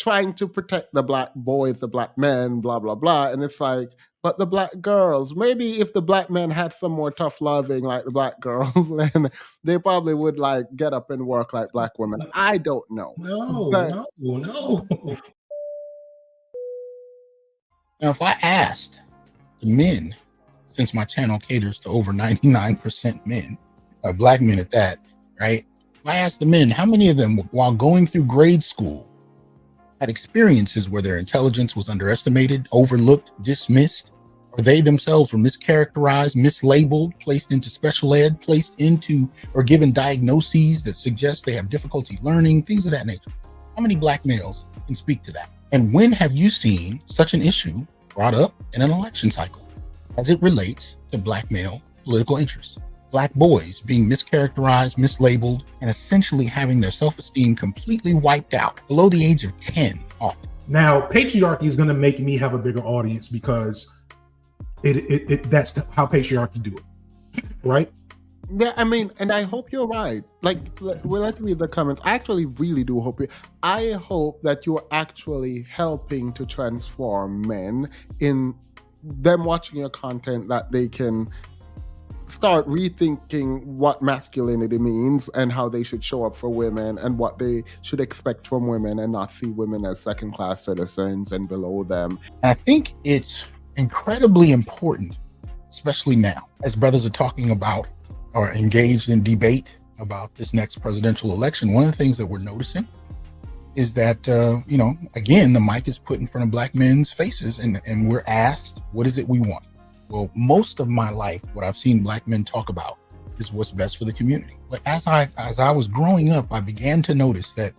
trying to protect the black boys, the black men, blah, blah, blah. And it's like, but the black girls, maybe if the black men had some more tough loving like the black girls, then they probably would like get up and work like black women. I don't know. No. Now, if I asked the men, since my channel caters to over 99% men, black men at that, right? If I asked the men, how many of them, while going through grade school, had experiences where their intelligence was underestimated, overlooked, dismissed, or they themselves were mischaracterized, mislabeled, placed into special ed, placed into or given diagnoses that suggest they have difficulty learning, things of that nature. How many black males can speak to that? And when have you seen such an issue brought up in an election cycle as it relates to black male political interests? Black boys being mischaracterized, mislabeled, and essentially having their self-esteem completely wiped out below the age of 10 often. Now, patriarchy is going to make me have a bigger audience because that's how patriarchy do it, right? Yeah, I mean, and I hope you're right. Like, well, let's read the comments. I actually really do hope I hope that you're actually helping to transform men in them watching your content, that they can start rethinking what masculinity means and how they should show up for women and what they should expect from women, and not see women as second-class citizens and below them. I think it's incredibly important, especially now, as brothers are talking about or engaged in debate about this next presidential election. One of the things that we're noticing is that, again, the mic is put in front of black men's faces and we're asked, what is it we want? Well, most of my life, what I've seen black men talk about is what's best for the community. But as I was growing up, I began to notice that,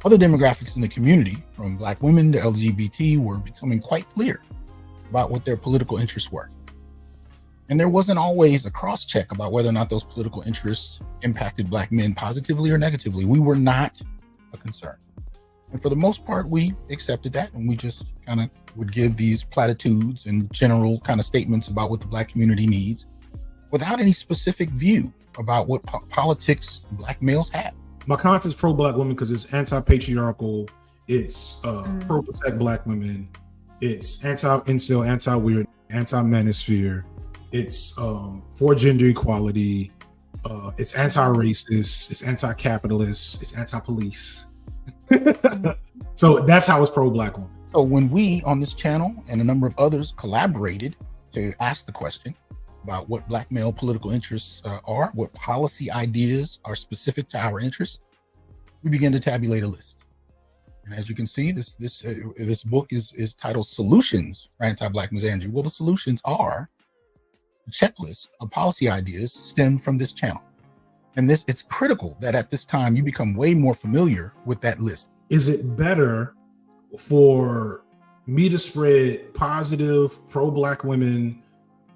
other demographics in the community, from black women to LGBT, were becoming quite clear about what their political interests were. And there wasn't always a cross-check about whether or not those political interests impacted black men positively or negatively. We were not a concern. And for the most part, we accepted that, and we just kind of would give these platitudes and general kind of statements about what the black community needs without any specific view about what politics black males have. My content's pro-black women because it's anti-patriarchal, it's pro-protect black women, it's anti-incel, anti-weird, anti-manosphere, it's for gender equality, it's anti-racist, it's anti-capitalist, it's anti-police. So that's how it's pro-black women. So when we on this channel and a number of others collaborated to ask the question about what black male political interests are, what policy ideas are specific to our interests, we begin to tabulate a list. And as you can see, this book is titled Solutions for Anti-Black Misandry. Well, the solutions are a checklist of policy ideas stemmed from this channel. And it's critical that at this time you become way more familiar with that list. Is it better for me to spread positive pro-black women,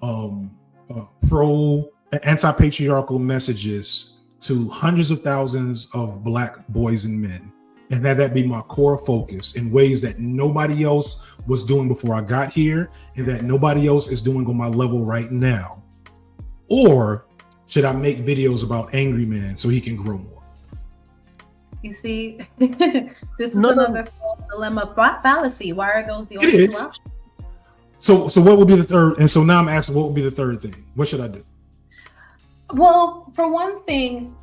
pro anti-patriarchal messages to hundreds of thousands of black boys and men, and that be my core focus in ways that nobody else was doing before I got here and that nobody else is doing on my level right now? Or should I make videos about angry men so he can grow more? You see, this is another false dilemma fallacy. Why are those the only two options? So what would be the third? And so now I'm asking, what would be the third thing? What should I do? Well, for one thing,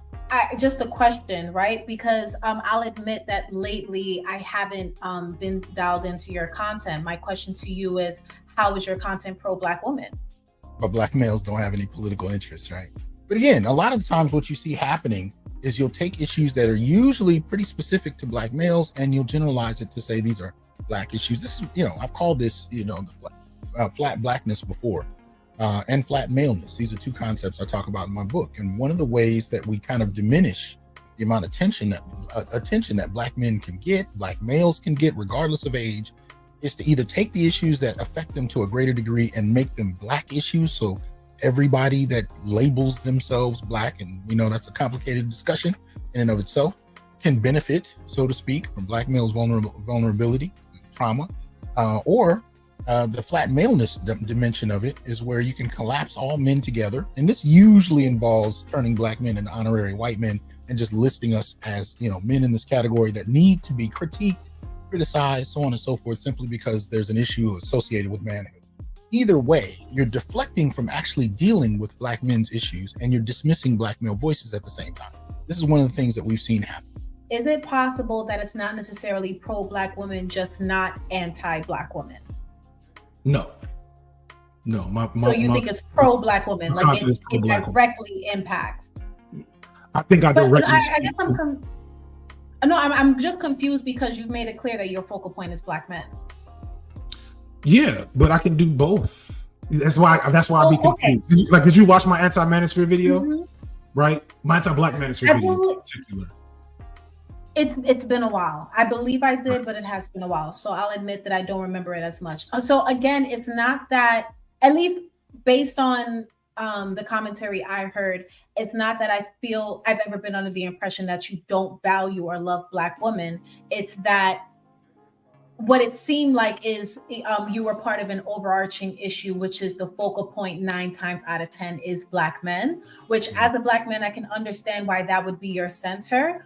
just a question, right? Because I'll admit that lately I haven't been dialed into your content. My question to you is, how is your content pro-black women? But black males don't have any political interests, right? But again, a lot of times what you see happening is you'll take issues that are usually pretty specific to black males and you'll generalize it to say these are black issues. This is, I've called this, the flat blackness before, and flat maleness. These are two concepts I talk about in my book. And one of the ways that we kind of diminish the amount of attention that black men can get, black males can get, regardless of age, is to either take the issues that affect them to a greater degree and make them black issues. So everybody that labels themselves black, and we know that's a complicated discussion in and of itself, can benefit, so to speak, from black males' vulnerability, trauma, or the flat maleness dimension of it is where you can collapse all men together. And this usually involves turning black men into honorary white men and just listing us as, men in this category that need to be critiqued criticized, so on and so forth, simply because there's an issue associated with manhood. Either way, you're deflecting from actually dealing with Black men's issues, and you're dismissing Black male voices at the same time. This is one of the things that we've seen happen. Is it possible that it's not necessarily pro-Black women, just not anti-Black women? No. So you think it's pro-Black women, like it directly impacts? I think I directly. I guess I'm just confused because you've made it clear that your focal point is Black men. Yeah, but I can do both. That's why I be confused. Okay. Like, did you watch my anti-manosphere video? Mm-hmm. Right, my anti-Black manosphere video in particular. It's been a while. I believe I did, but it has been a while. So I'll admit that I don't remember it as much. So again, it's not that, at least based on the commentary I heard, it's not that I feel I've ever been under the impression that you don't value or love Black women. It's that what it seemed like is you were part of an overarching issue, which is the focal point 9 times out of 10 is Black men, which as a Black man, I can understand why that would be your center.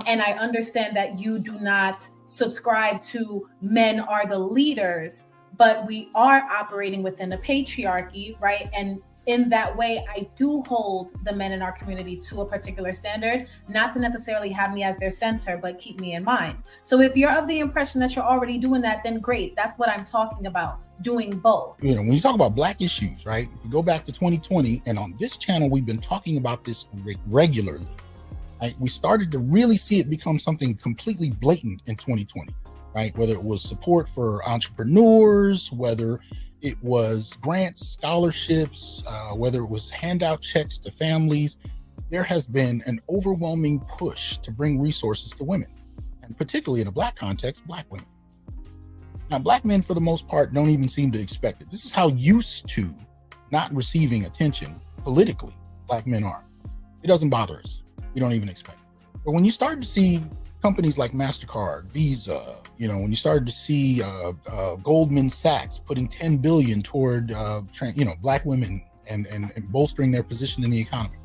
And I understand that you do not subscribe to men are the leaders, but we are operating within a patriarchy, right? And in that way, I do hold the men in our community to a particular standard, not to necessarily have me as their center, but keep me in mind. So if you're of the impression that you're already doing that, then great. That's what I'm talking about, doing both. You know, when you talk about Black issues, right? If you go back to 2020, and on this channel, we've been talking about this regularly. Right? We started to really see it become something completely blatant in 2020, right? Whether it was support for entrepreneurs, whether it was grants, scholarships, whether it was handout checks to families, there has been an overwhelming push to bring resources to women, and particularly in a Black context, Black women. Now, Black men, for the most part, don't even seem to expect it. This is how used to not receiving attention politically Black men are. It doesn't bother us. We don't even expect it. But when you start to see companies like MasterCard, Visa, you know, when you started to see Goldman Sachs putting $10 billion toward, Black women and bolstering their position in the economy,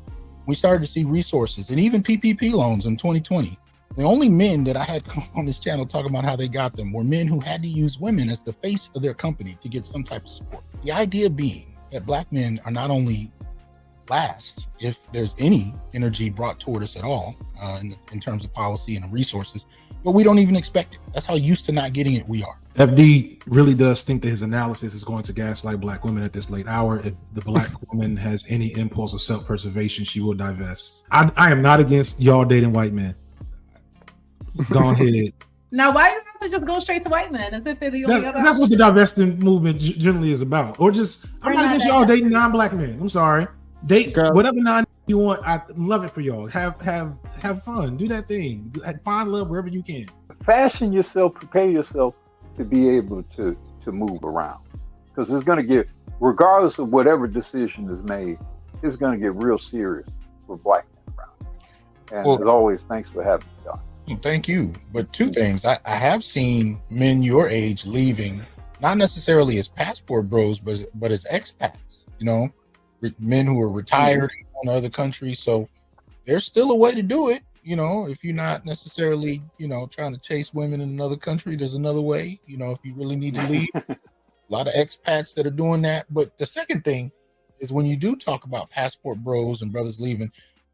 we started to see resources and even PPP loans in 2020. The only men that I had come on this channel talking about how they got them were men who had to use women as the face of their company to get some type of support. The idea being that Black men are not only last, if there's any energy brought toward us at all in terms of policy and resources, but we don't even expect it. That's how used to not getting it we are. FD really does think that his analysis is going to gaslight Black women at this late hour. If the Black woman has any impulse of self-preservation, she will divest. I am not against y'all dating white men. Go ahead. Now, why you have to just go straight to white men as if they're the only other? That's what the divesting movement generally is about. Or just, I'm not against y'all dating non-Black men. I'm sorry. Date whatever non you want. I love it for y'all. Have fun. Do that thing. Find love wherever you can. Fashion yourself. Prepare yourself to be able to move around, because it's going to get, regardless of whatever decision is made, it's going to get real serious for Black men around. And as always, thanks for having me, Don. Thank you. But two things. I have seen men your age leaving, not necessarily as passport bros, but as expats. You know. Men who are retired in other countries. So there's still a way to do it. You know, if you're not necessarily, trying to chase women in another country, there's another way, if you really need to leave. A lot of expats that are doing that. But the second thing is, when you do talk about passport bros and brothers leaving,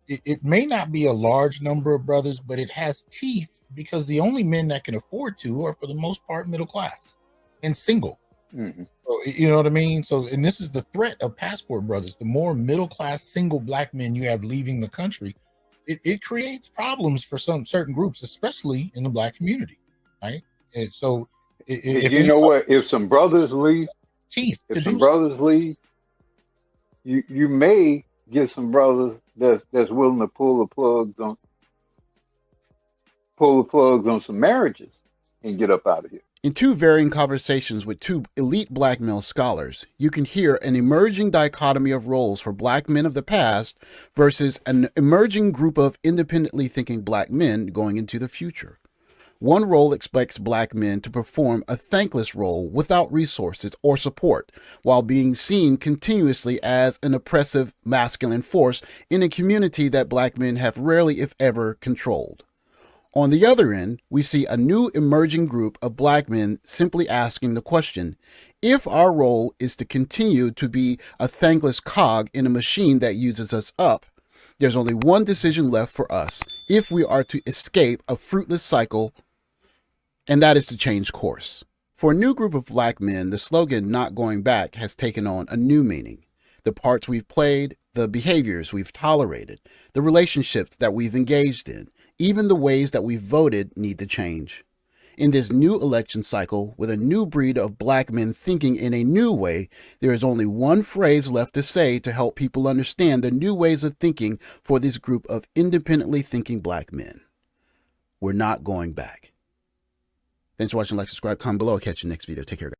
it may not be a large number of brothers, but it has teeth, because the only men that can afford to are, for the most part, middle class and single. Mm-hmm. So, you know what I mean? So, and this is the threat of passport brothers. The more middle-class single Black men you have leaving the country, it creates problems for some certain groups, especially in the Black community, right? And so, if some brothers leave, you may get some brothers that's willing to pull the plugs on some marriages and get up out of here. In two varying conversations with two elite Black male scholars, you can hear an emerging dichotomy of roles for Black men of the past versus an emerging group of independently thinking Black men going into the future. One role expects Black men to perform a thankless role without resources or support, while being seen continuously as an oppressive masculine force in a community that Black men have rarely, if ever, controlled. On the other end, we see a new emerging group of black men simply asking the question, if our role is to continue to be a thankless cog in a machine that uses us up, there's only one decision left for us if we are to escape a fruitless cycle, and that is to change course. For a new group of black men, the slogan "not going back" has taken on a new meaning. The parts we've played, the behaviors we've tolerated, the relationships that we've engaged in, even the ways that we've voted need to change. In this new election cycle, with a new breed of black men thinking in a new way, there is only one phrase left to say to help people understand the new ways of thinking for this group of independently thinking black men. We're not going back. Thanks for watching. Like, subscribe, comment below. I'll catch you next video. Take care, guys.